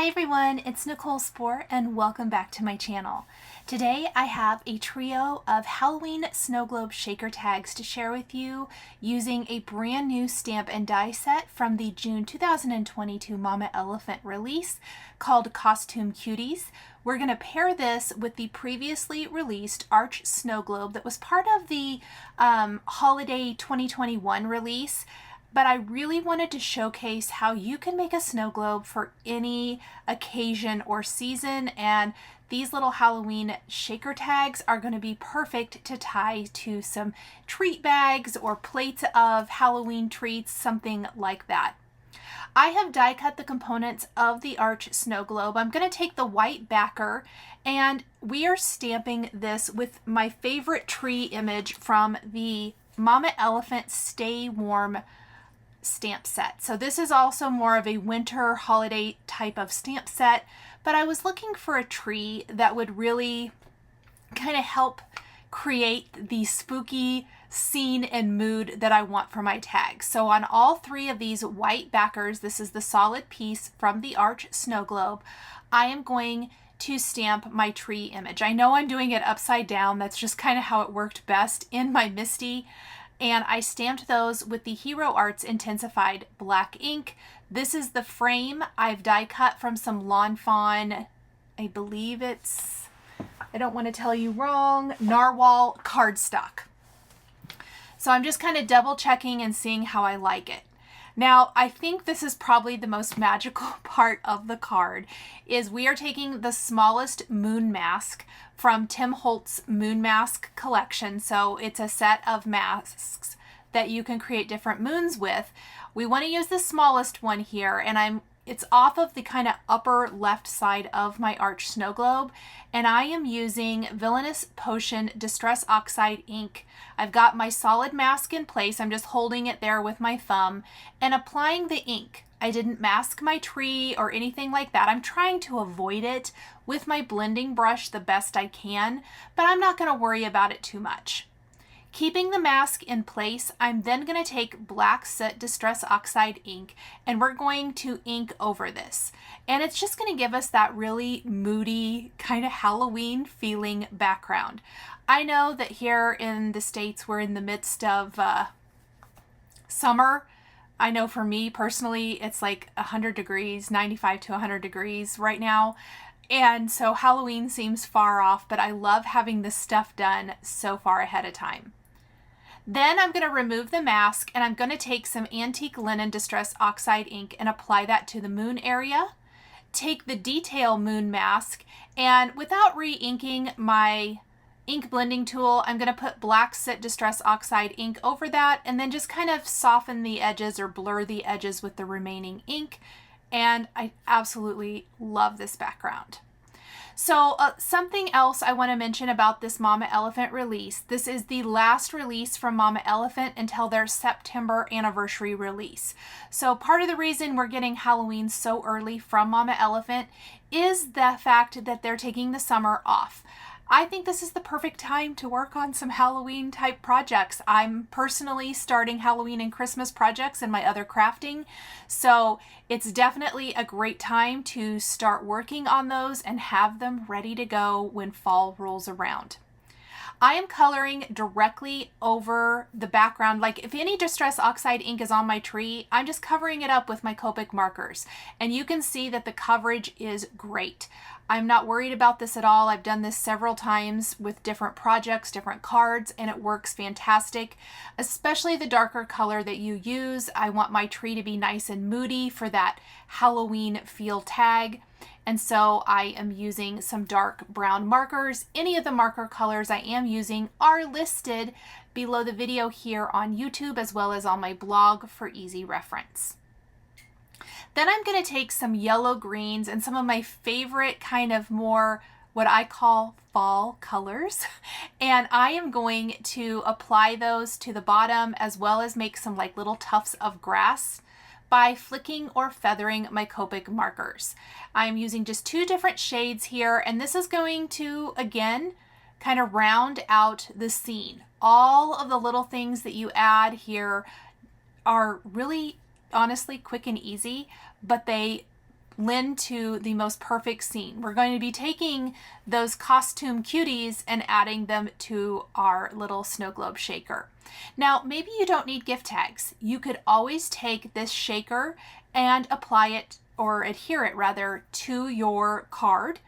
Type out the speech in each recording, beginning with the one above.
Hi everyone, it's Nichol Spohr and welcome back to my channel. Today I have a trio of Halloween snow globe shaker tags to share with you using a brand new stamp and die set from the June 2022 Mama Elephant release called Costume Cuties. We're going to pair this with the previously released Arch Snow Globe that was part of the Holiday 2021 release. But I really wanted to showcase how you can make a snow globe for any occasion or season, and these little Halloween shaker tags are going to be perfect to tie to some treat bags or plates of Halloween treats, something like that. I have die cut the components of the Arch Snow Globe. I'm going to take the white backer and we are stamping this with my favorite tree image from the Mama Elephant Stay Warm stamp set. So this is also more of a winter holiday type of stamp set, but I was looking for a tree that would really kind of help create the spooky scene and mood that I want for my tags. So on all three of these white backers, this is the solid piece from the Arch Snow Globe, I am going to stamp my tree image. I know I'm doing it upside down. That's just kind of how it worked best in my Misty. And I stamped those with the Hero Arts Intensified black ink. This is the frame I've die cut from some Lawn Fawn, I believe it's, I don't want to tell you wrong, NARWHAL cardstock. So I'm just kind of double checking and seeing how I like it. Now, I think this is probably the most magical part of the card, is we are taking the smallest moon mask from Tim Holtz Moon Mask collection. So it's a set of masks that you can create different moons with. We want to use the smallest one here, and it's off of the kind of upper left side of my Arch Snow Globe, and I am using Villainous Potion Distress Oxide ink. I've got my solid mask in place. I'm just holding it there with my thumb and applying the ink. I didn't mask my tree or anything like that. I'm trying to avoid it with my blending brush the best I can, but I'm not going to worry about it too much. Keeping the mask in place, I'm then going to take Black Soot Distress Oxide ink and we're going to ink over this. And it's just going to give us that really moody, kind of Halloween feeling background. I know that here in the States, we're in the midst of summer. I know for me personally, it's like 100 degrees, 95 to 100 degrees right now. And so Halloween seems far off, but I love having this stuff done so far ahead of time. Then I'm going to remove the mask and I'm going to take some Antique Linen Distress Oxide ink and apply that to the moon area. Take the Detail Moon mask and without re-inking my ink blending tool, I'm going to put Black Soot Distress Oxide ink over that and then just kind of soften the edges or blur the edges with the remaining ink. And I absolutely love this background. So something else I want to mention about this Mama Elephant release. This is the last release from Mama Elephant until their September anniversary release. So part of the reason we're getting Halloween so early from Mama Elephant is the fact that they're taking the summer off. I think this is the perfect time to work on some Halloween type projects. I'm personally starting Halloween and Christmas projects in my other crafting, so it's definitely a great time to start working on those and have them ready to go when fall rolls around. I am coloring directly over the background. Like if any Distress Oxide ink is on my tree, I'm just covering it up with my Copic markers. And you can see that the coverage is great. I'm not worried about this at all. I've done this several times with different projects, different cards, and it works fantastic. Especially the darker color that you use. I want my tree to be nice and moody for that Halloween feel tag. And so I am using some dark brown markers. Any of the marker colors I am using are listed below the video here on YouTube as well as on my blog for easy reference. Then I'm going to take some yellow greens and some of my favorite kind of more what I call fall colors, and I am going to apply those to the bottom as well as make some like little tufts of grass by flicking or feathering my Copic markers. I'm using just two different shades here, and this is going to, again, kind of round out the scene. All of the little things that you add here are really honestly quick and easy, but they lend to the most perfect scene. We're going to be taking those costume cuties and adding them to our little snow globe shaker. Now, maybe you don't need gift tags. You could always take this shaker and apply it, or adhere it rather, to your card,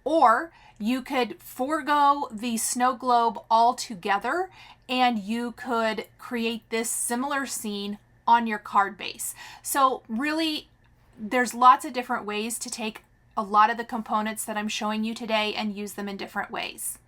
or you could forego the snow globe altogether and you could create this similar scene on your card base. So really, there's lots of different ways to take a lot of the components that I'm showing you today and use them in different ways.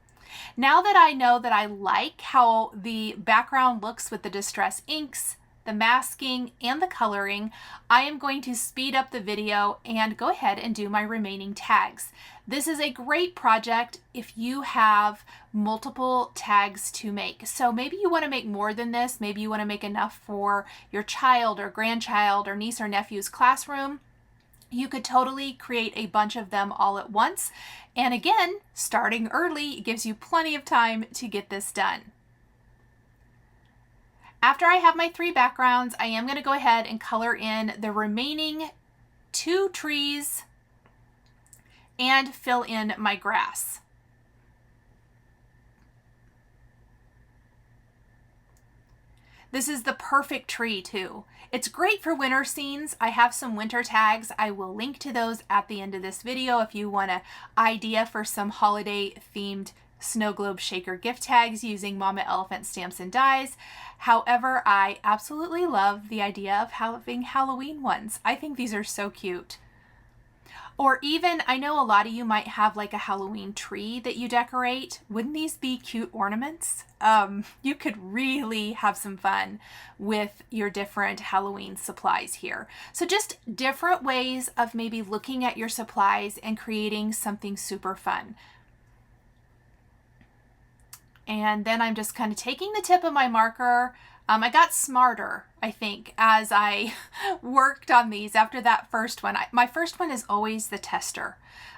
Now that I know that I like how the background looks with the distress inks, the masking, and the coloring, I am going to speed up the video and go ahead and do my remaining tags. This is a great project if you have multiple tags to make. So maybe you want to make more than this. Maybe you want to make enough for your child or grandchild or niece or nephew's classroom. You could totally create a bunch of them all at once. And again, starting early gives you plenty of time to get this done. After I have my 3 backgrounds, I am going to go ahead and color in the remaining 2 trees and fill in my grass. This is the perfect tree too. It's great for winter scenes. I have some winter tags. I will link to those at the end of this video if you want an idea for some holiday themed snow globe shaker gift tags using Mama Elephant stamps and dies. However, I absolutely love the idea of having Halloween ones. I think these are so cute. Or even, I know a lot of you might have like a Halloween tree that you decorate. Wouldn't these be cute ornaments? You could really have some fun with your different Halloween supplies here. So just different ways of maybe looking at your supplies and creating something super fun. And then I'm just kind of taking the tip of my marker. I got smarter, I think, as I worked on these after that first one. My first one is always the tester.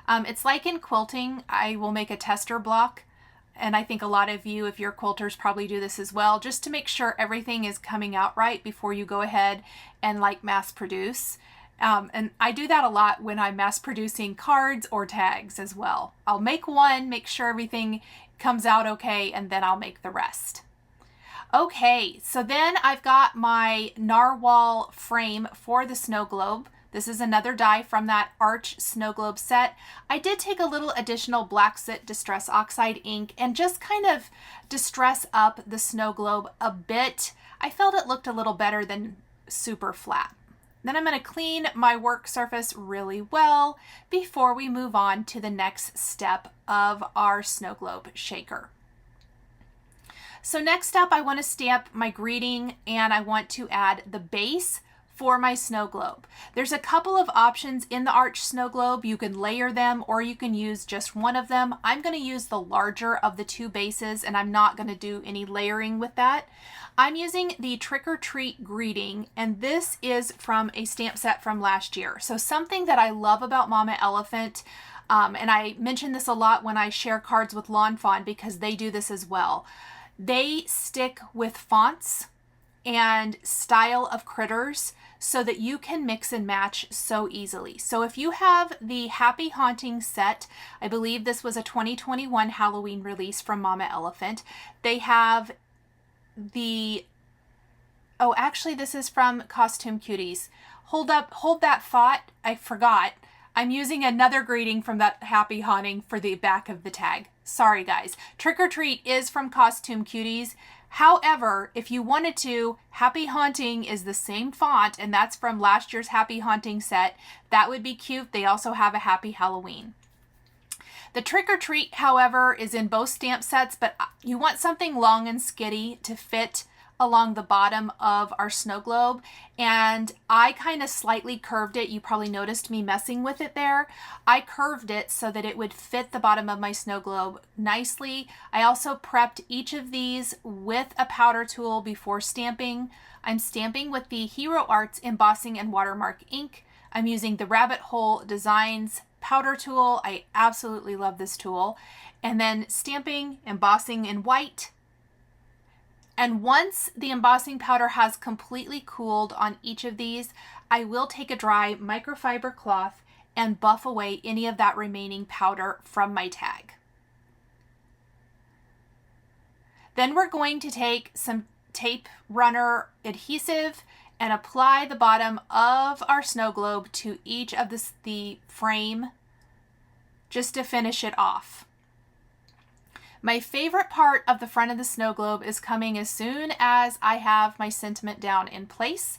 It's like in quilting, I will make a tester block. And I think a lot of you, if you're quilters, probably do this as well, just to make sure everything is coming out right before you go ahead and like mass produce. And I do that a lot when I'm mass producing cards or tags as well. I'll make one, make sure everything comes out okay, and then I'll make the rest. Okay, so then I've got my NARWHAL frame for the snow globe. This is another die from that Arch snow globe set. I did take a little additional Black Soot Distress Oxide ink and just kind of distress up the snow globe a bit. I felt it looked a little better than super flat. Then I'm going to clean my work surface really well before we move on to the next step of our snow globe shaker. So next up, I want to stamp my greeting and I want to add the base for my snow globe. There's a couple of options in the Arch snow globe. You can layer them or you can use just one of them. I'm going to use the larger of the 2 bases and I'm not going to do any layering with that. I'm using the Trick or Treat greeting, and this is from a stamp set from last year. So something that I love about Mama Elephant, and I mention this a lot when I share cards with Lawn Fawn because they do this as well. They stick with fonts and style of critters so that you can mix and match so easily. So if you have the Happy Haunting set, I believe this was a 2021 Halloween release from Mama Elephant. They have the, oh, actually this is from Costume Cuties. Hold that thought, I forgot. I'm using another greeting from that Happy Haunting for the back of the tag. Sorry guys. Trick or Treat is from Costume Cuties. However, if you wanted to, Happy Haunting is the same font and that's from last year's Happy Haunting set. That would be cute. They also have a Happy Halloween. The Trick or Treat, however, is in both stamp sets, but you want something long and skitty to fit along the bottom of our snow globe, and I kind of slightly curved it. You probably noticed me messing with it there. I curved it so that it would fit the bottom of my snow globe nicely. I also prepped each of these with a powder tool before stamping. I'm stamping with the Hero Arts Embossing and Watermark ink. I'm using the Rabbit Hole Designs powder tool. I absolutely love this tool. And then stamping, embossing in white. And once the embossing powder has completely cooled on each of these, I will take a dry microfiber cloth and buff away any of that remaining powder from my tag. Then we're going to take some tape runner adhesive and apply the bottom of our snow globe to each of the frame just to finish it off. My favorite part of the front of the snow globe is coming as soon as I have my sentiment down in place.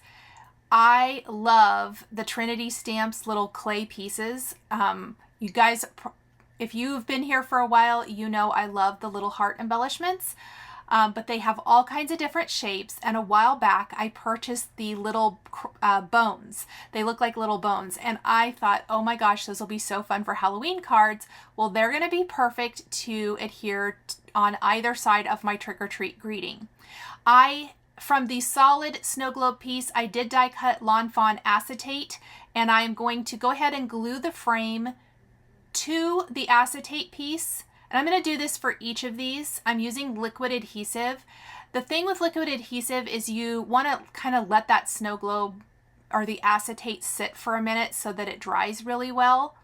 I love the Trinity Stamps little clay pieces. You guys, if you've been here for a while, you know I love the little heart embellishments. But they have all kinds of different shapes, and a while back I purchased the little bones. They look like little bones, and I thought, oh my gosh, those will be so fun for Halloween cards. Well, they're going to be perfect to adhere on either side of my trick-or-treat greeting. From the solid snow globe piece, I did die cut Lawn Fawn acetate, and I am going to go ahead and glue the frame to the acetate piece. And I'm going to do this for each of these. I'm using liquid adhesive. The thing with liquid adhesive is you want to kind of let that snow globe or the acetate sit for a minute so that it dries really well.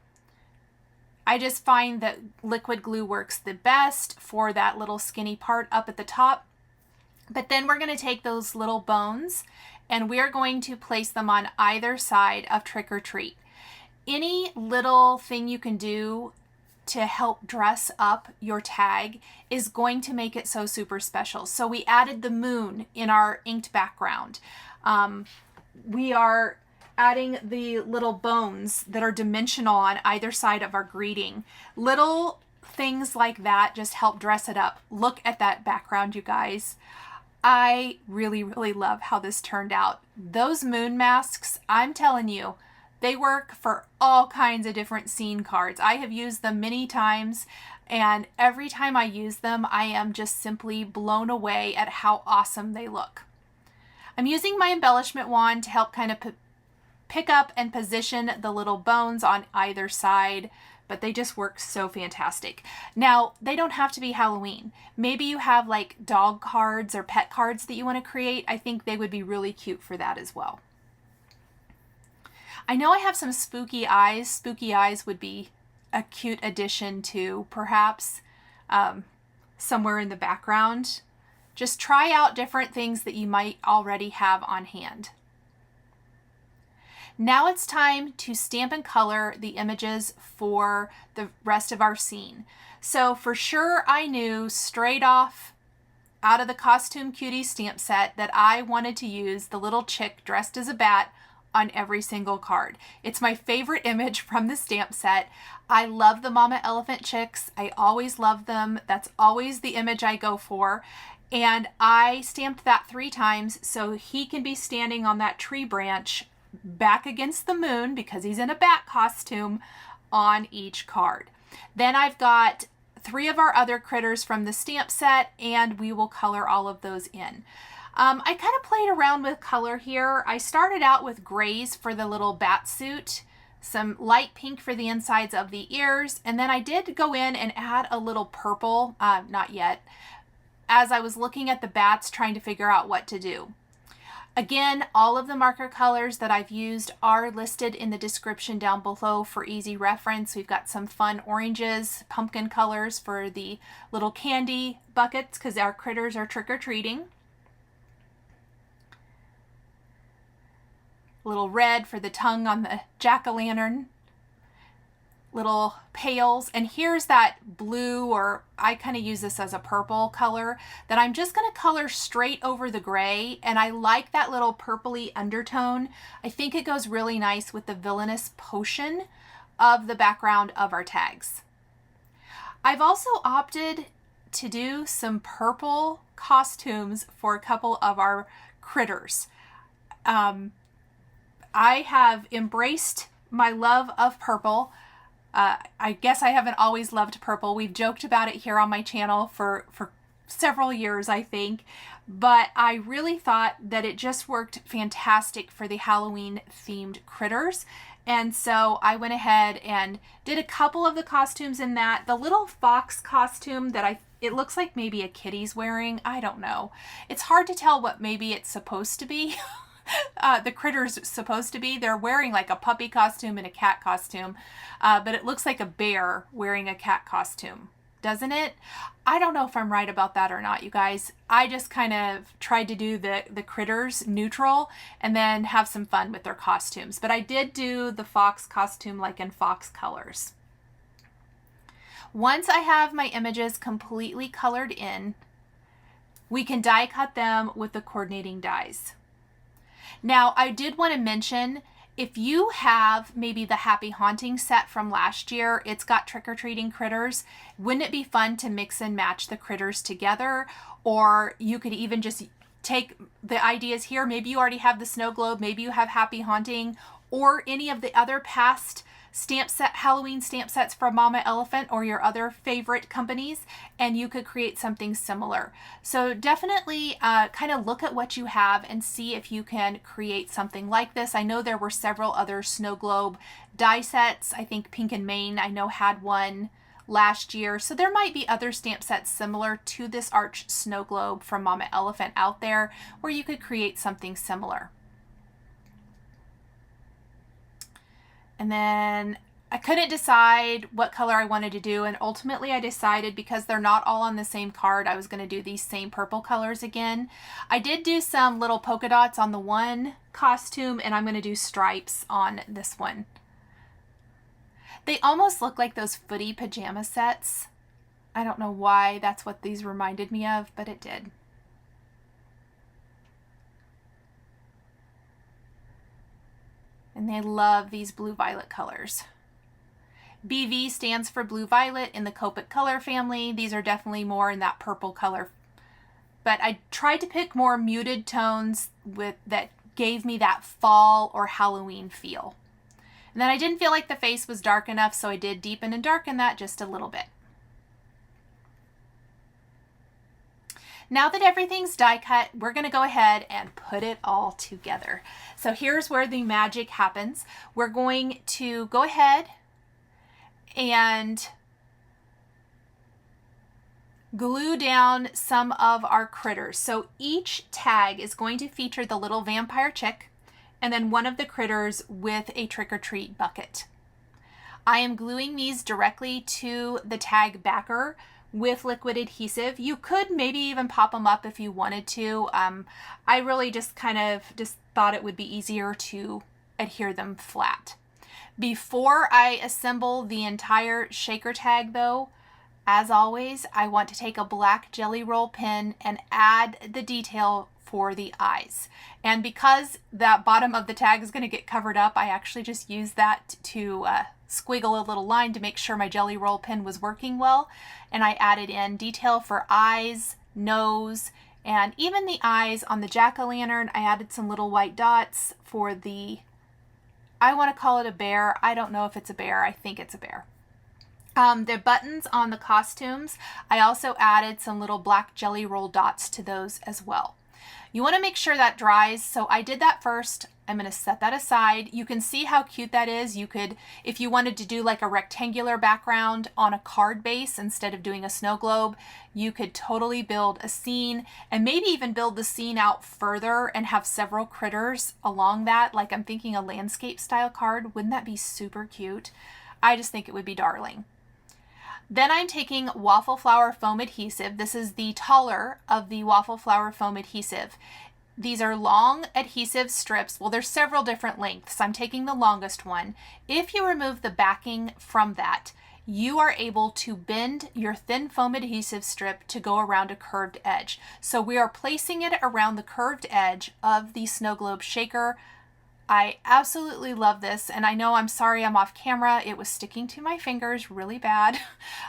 I just find that liquid glue works the best for that little skinny part up at the top. But then we're going to take those little bones and we're going to place them on either side of Trick or Treat. Any little thing you can do to help dress up your tag is going to make it so super special. So we added the moon in our inked background. We are adding the little bones that are dimensional on either side of our greeting. Little things like that just help dress it up. Look at that background, you guys. I really, really love how this turned out. Those moon masks, I'm telling you, they work for all kinds of different scene cards. I have used them many times, and every time I use them, I am just simply blown away at how awesome they look. I'm using my embellishment wand to help kind of pick up and position the little bones on either side, but they just work so fantastic. Now, they don't have to be Halloween. Maybe you have like dog cards or pet cards that you want to create. I think they would be really cute for that as well. I know I have some spooky eyes. Spooky eyes would be a cute addition to perhaps somewhere in the background. Just try out different things that you might already have on hand. Now it's time to stamp and color the images for the rest of our scene. So for sure I knew straight off out of the Costume Cuties stamp set that I wanted to use the little chick dressed as a bat on every single card. It's my favorite image from the stamp set. I love the mama elephant chicks. I always love them. That's always the image I go for. And I stamped that 3 times so he can be standing on that tree branch back against the moon because he's in a bat costume on each card. Then I've got 3 of our other critters from the stamp set, and we will color all of those in. I kind of played around with color here. I started out with grays for the little bat suit, some light pink for the insides of the ears, and then I did go in and add a little purple, not yet, as I was looking at the bats trying to figure out what to do. Again, all of the marker colors that I've used are listed in the description down below for easy reference. We've got some fun oranges, pumpkin colors for the little candy buckets because our critters are trick-or-treating. Little red for the tongue on the jack-o'-lantern, little pails, and here's that blue, or I kind of use this as a purple color that I'm just going to color straight over the gray, and I like that little purpley undertone. I think it goes really nice with the villainous potion of the background of our tags. I've also opted to do some purple costumes for a couple of our critters. I have embraced my love of purple. I guess I haven't always loved purple. We've joked about it here on my channel for several years, I think, but I really thought that it just worked fantastic for the Halloween themed critters. And so I went ahead and did a couple of the costumes in that. The little fox costume that it looks like maybe a kitty's wearing. I don't know. It's hard to tell what maybe it's supposed to be. the critter's supposed to be. They're wearing like a puppy costume and a cat costume, but it looks like a bear wearing a cat costume, doesn't it? I don't know if I'm right about that or not, you guys. I just kind of tried to do the critters neutral and then have some fun with their costumes. But I did do the fox costume like in fox colors. Once I have my images completely colored in, we can die cut them with the coordinating dies. Now, I did want to mention, if you have maybe the Happy Haunting set from last year, it's got trick-or-treating critters, wouldn't it be fun to mix and match the critters together? Or you could even just take the ideas here. Maybe you already have the snow globe, maybe you have Happy Haunting, or any of the other past stamp set, Halloween stamp sets from Mama Elephant or your other favorite companies, and you could create something similar. So definitely kind of look at what you have and see if you can create something like this. I know there were several other snow globe die sets. I think Pink and Maine, I know, had one last year. So there might be other stamp sets similar to this Arch Snow Globe from Mama Elephant out there where you could create something similar. And then I couldn't decide what color I wanted to do, and ultimately I decided, because they're not all on the same card, I was going to do these same purple colors again. I did do some little polka dots on the one costume, and I'm going to do stripes on this one. They almost look like those footy pajama sets. I don't know why that's what these reminded me of, but it did. And they love these blue-violet colors. BV stands for blue-violet in the Copic color family. These are definitely more in that purple color. But I tried to pick more muted tones that gave me that fall or Halloween feel. And then I didn't feel like the face was dark enough, so I did deepen and darken that just a little bit. Now that everything's die cut, we're going to go ahead and put it all together. So here's where the magic happens. We're going to go ahead and glue down some of our critters. So each tag is going to feature the little vampire chick and then one of the critters with a trick-or-treat bucket. I am gluing these directly to the tag backer with liquid adhesive. You could maybe even pop them up if you wanted to. I really just thought it would be easier to adhere them flat. Before I assemble the entire shaker tag though, as always, I want to take a black jelly roll pen and add the detail for the eyes. And because that bottom of the tag is going to get covered up, I actually just used that to squiggle a little line to make sure my jelly roll pen was working well. And I added in detail for eyes, nose, and even the eyes on the jack-o'-lantern. I added some little white dots for the, I want to call it a bear. I don't know if it's a bear. I think it's a bear. The buttons on the costumes, I also added some little black jelly roll dots to those as well. You want to make sure that dries, so I did that first. I'm going to set that aside. You can see how cute that is. You could, if you wanted to do like a rectangular background on a card base instead of doing a snow globe, you could totally build a scene and maybe even build the scene out further and have several critters along that. Like I'm thinking a landscape style card. Wouldn't that be super cute? I just think it would be darling. Then I'm taking waffle flower foam adhesive. This is the taller of the waffle flower foam adhesive. These are long adhesive strips. Well, there's several different lengths. I'm taking the longest one. If you remove the backing from that, you are able to bend your thin foam adhesive strip to go around a curved edge. So we are placing it around the curved edge of the snow globe shaker. I absolutely love this, and I know, I'm sorry I'm off camera. It was sticking to my fingers really bad,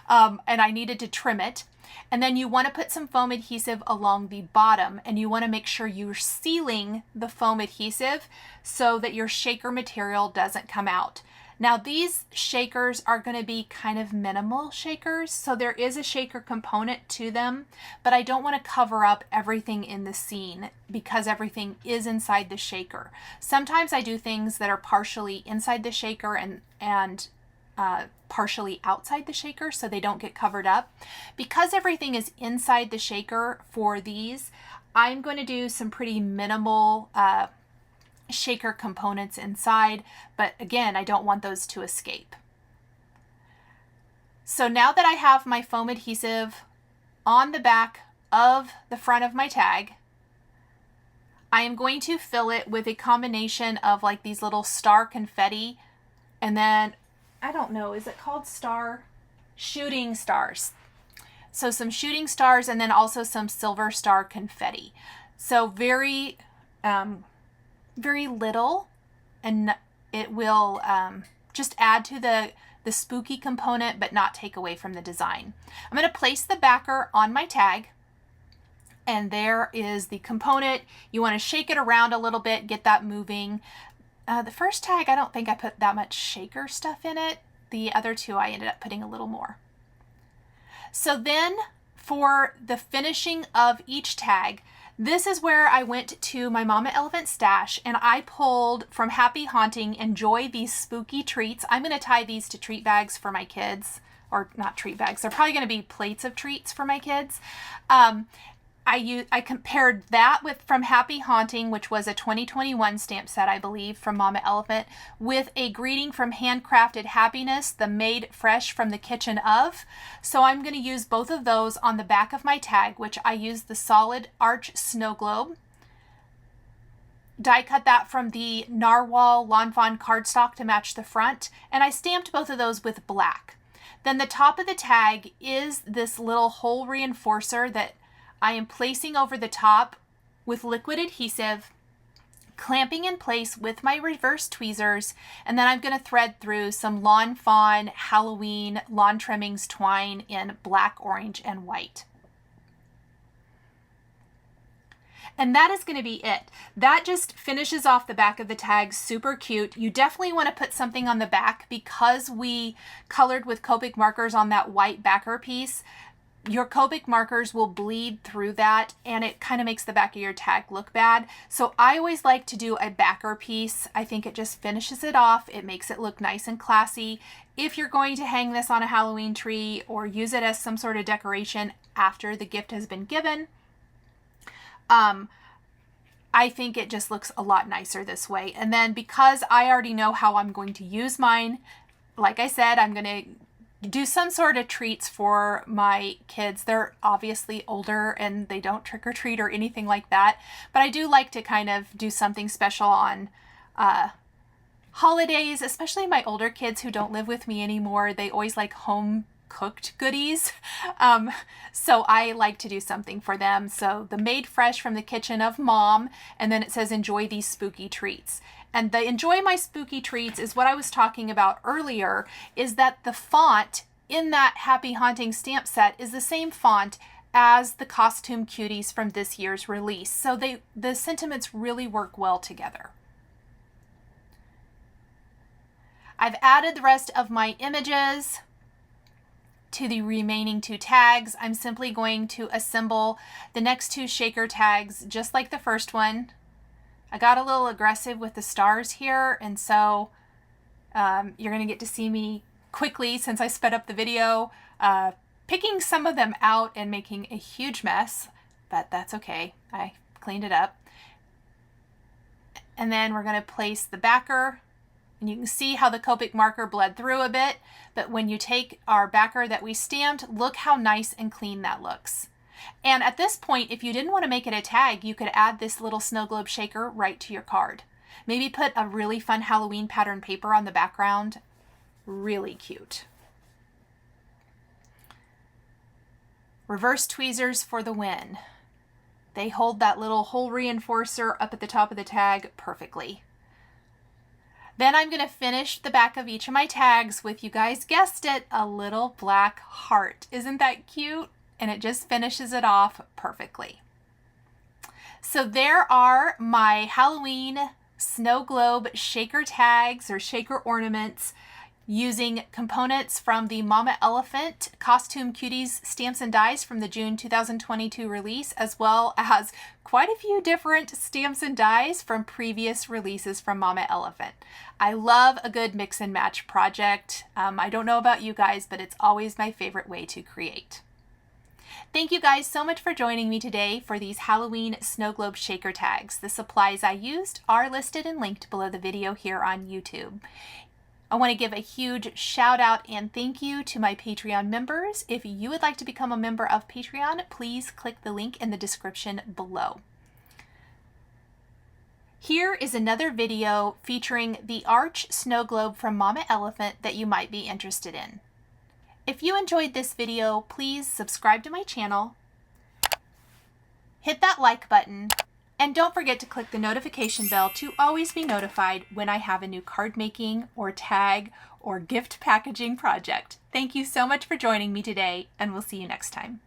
and I needed to trim it. And then you want to put some foam adhesive along the bottom, and you want to make sure you're sealing the foam adhesive so that your shaker material doesn't come out. Now these shakers are going to be kind of minimal shakers, so there is a shaker component to them, but I don't want to cover up everything in the scene because everything is inside the shaker. Sometimes I do things that are partially inside the shaker and partially outside the shaker so they don't get covered up. Because everything is inside the shaker for these, I'm going to do some pretty minimal shaker components inside, but again, I don't want those to escape. So now that I have my foam adhesive on the back of the front of my tag, I am going to fill it with a combination of like these little star confetti, and then, I don't know, is it called star? Shooting stars. So some shooting stars, and then also some silver star confetti. So very, very little, and it will just add to the spooky component, but not take away from the design. I'm going to place the backer on my tag, and there is the component. You want to shake it around a little bit, get that moving. The first tag, I don't think I put that much shaker stuff in it. The other two, I ended up putting a little more. So then for the finishing of each tag, this is where I went to my Mama Elephant stash and I pulled from Happy Haunting Enjoy These Spooky Treats. I'm going to tie these to treat bags for my kids, or not treat bags. They're probably going to be plates of treats for my kids. I compared that with from Happy Haunting, which was a 2021 stamp set, I believe, from Mama Elephant, with a greeting from Handcrafted Happiness, the Made Fresh from the Kitchen of. So I'm going to use both of those on the back of my tag, which I used the solid arch snow globe. Die cut that from the NARWHAL Lawn Fawn cardstock to match the front, and I stamped both of those with black. Then the top of the tag is this little hole reinforcer that I am placing over the top with liquid adhesive, clamping in place with my reverse tweezers, and then I'm going to thread through some Lawn Fawn Halloween lawn trimmings twine in black, orange, and white. And that is going to be it. That just finishes off the back of the tag super cute. You definitely want to put something on the back because we colored with Copic markers on that white backer piece. Your Copic markers will bleed through that and it kind of makes the back of your tag look bad. So I always like to do a backer piece. I think it just finishes it off. It makes it look nice and classy. If you're going to hang this on a Halloween tree or use it as some sort of decoration after the gift has been given, I think it just looks a lot nicer this way. And then because I already know how I'm going to use mine, like I said, I'm going to do some sort of treats for my kids. They're obviously older and they don't trick or treat or anything like that, but I do like to kind of do something special on holidays, especially my older kids who don't live with me anymore. They always like home cooked goodies. So I like to do something for them. So the Made Fresh from the Kitchen of Mom, and then it says enjoy these spooky treats. And the enjoy my spooky treats is what I was talking about earlier, is that the font in that Happy Haunting stamp set is the same font as the costume cuties from this year's release. So the sentiments really work well together. I've added the rest of my images to the remaining two tags. I'm simply going to assemble the next two shaker tags just like the first one. I got a little aggressive with the stars here, and so you're going to get to see me quickly, since I sped up the video, picking some of them out and making a huge mess, but that's okay. I cleaned it up. And then we're going to place the backer, and you can see how the Copic marker bled through a bit, but when you take our backer that we stamped, look how nice and clean that looks. And at this point, if you didn't want to make it a tag, you could add this little snow globe shaker right to your card. Maybe put a really fun Halloween pattern paper on the background. Really cute. Reverse tweezers for the win. They hold that little hole reinforcer up at the top of the tag perfectly. Then I'm going to finish the back of each of my tags with, you guys guessed it, a little black heart. Isn't that cute? And it just finishes it off perfectly. So there are my Halloween snow globe shaker tags or shaker ornaments using components from the Mama Elephant Costume Cuties Stamps and Dies from the June 2022 release, as well as quite a few different stamps and dies from previous releases from Mama Elephant. I love a good mix and match project. I don't know about you guys, but it's always my favorite way to create. Thank you guys so much for joining me today for these Halloween snow globe shaker tags. The supplies I used are listed and linked below the video here on YouTube. I want to give a huge shout out and thank you to my Patreon members. If you would like to become a member of Patreon, please click the link in the description below. Here is another video featuring the arch snow globe from Mama Elephant that you might be interested in. If you enjoyed this video, please subscribe to my channel, hit that like button, and don't forget to click the notification bell to always be notified when I have a new card making or tag or gift packaging project. Thank you so much for joining me today, and we'll see you next time.